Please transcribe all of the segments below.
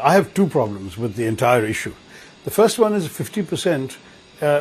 I have two problems with the entire issue. The first one is 50%,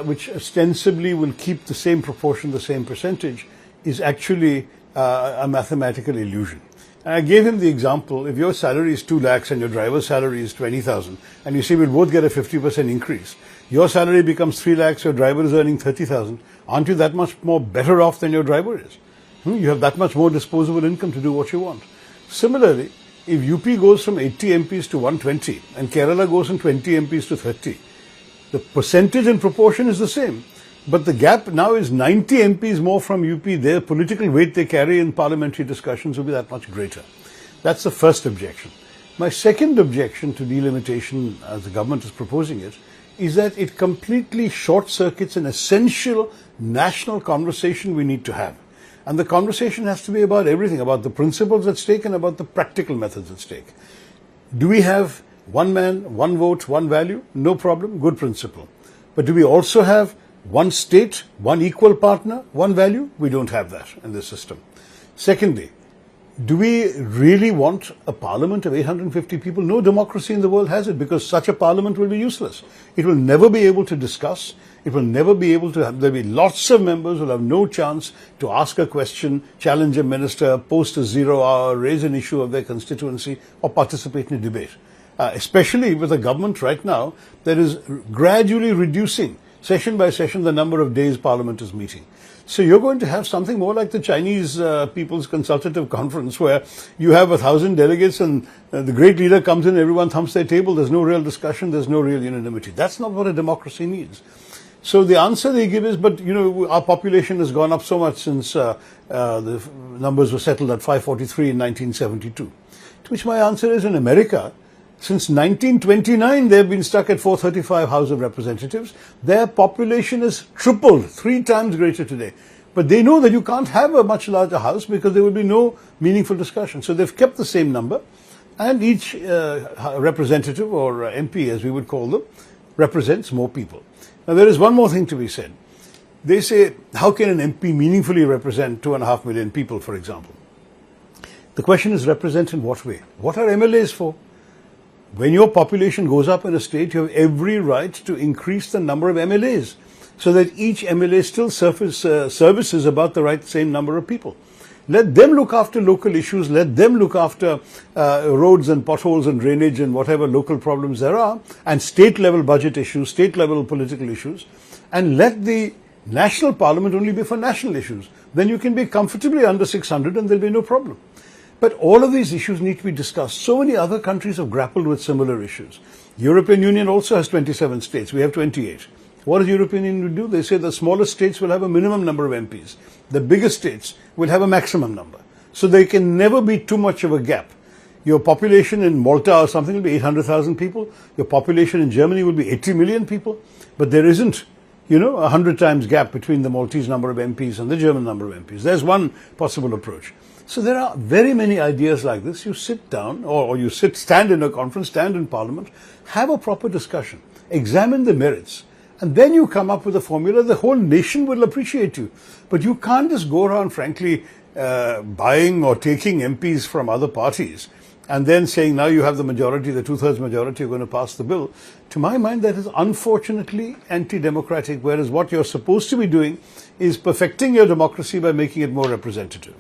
which ostensibly will keep the same proportion, the same percentage, is actually a mathematical illusion. And I gave him the example, if your salary is 2 lakhs and your driver's salary is 20,000, and you say we'll both get a 50% increase, your salary becomes 3 lakhs, your driver is earning 30,000, aren't you that much more better off than your driver is? You have that much more disposable income to do what you want. Similarly, if UP goes from 80 MPs to 120 and Kerala goes from 20 MPs to 30, the percentage and proportion is the same. But the gap now is 90 MPs more from UP. Their political weight they carry in parliamentary discussions will be that much greater. That's the first objection. My second objection to delimitation, as the government is proposing it, is that it completely short-circuits an essential national conversation we need to have. And the conversation has to be about everything, about the principles at stake and about the practical methods at stake. Do we have one man, one vote, one value? No problem, good principle. But do we also have one state, one equal partner, one value? We don't have that in this system. Secondly, do we really want a parliament of 850 people? No democracy in the world has it, because such a parliament will be useless. It will never be able to discuss. It will never be able to have, there will be lots of members who will have no chance to ask a question, challenge a minister, post a 0 hour, raise an issue of their constituency, or participate in a debate. Especially with a government right now that is gradually reducing, session by session, the number of days Parliament is meeting. So you're going to have something more like the Chinese People's Consultative Conference, where you have 1,000 delegates and the great leader comes in, everyone thumps their table, there's no real discussion, there's no real unanimity. That's not what a democracy needs. So the answer they give is, but our population has gone up so much since the numbers were settled at 543 in 1972. To which my answer is, in America, since 1929, they've been stuck at 435 House of Representatives. Their population has tripled, 3 times greater today. But they know that you can't have a much larger house because there will be no meaningful discussion. So they've kept the same number, and each representative, or MP as we would call them, represents more people. Now there is one more thing to be said. They say, how can an MP meaningfully represent 2.5 million people, for example? The question is, represent in what way? What are MLAs for? When your population goes up in a state, you have every right to increase the number of MLAs so that each MLA still services about the same number of people. Let them look after local issues. Let them look after roads and potholes and drainage and whatever local problems there are, and state-level budget issues, state-level political issues. And let the national parliament only be for national issues. Then you can be comfortably under 600 and there'll be no problem. But all of these issues need to be discussed. So many other countries have grappled with similar issues. European Union also has 27 states. We have 28. What does European Union do? They say the smallest states will have a minimum number of MPs. The biggest states will have a maximum number. So there can never be too much of a gap. Your population in Malta or something will be 800,000 people. Your population in Germany will be 80 million people. But there isn't, 100 times gap between the Maltese number of MPs and the German number of MPs. There's one possible approach. So there are very many ideas like this. You sit down, or you stand in a conference, stand in Parliament, have a proper discussion, examine the merits, and then you come up with a formula. The whole nation will appreciate you. But you can't just go around, frankly, buying or taking MPs from other parties and then saying, now you have the majority, the 2/3 majority, you're going to pass the bill. To my mind, that is unfortunately anti-democratic, whereas what you're supposed to be doing is perfecting your democracy by making it more representative.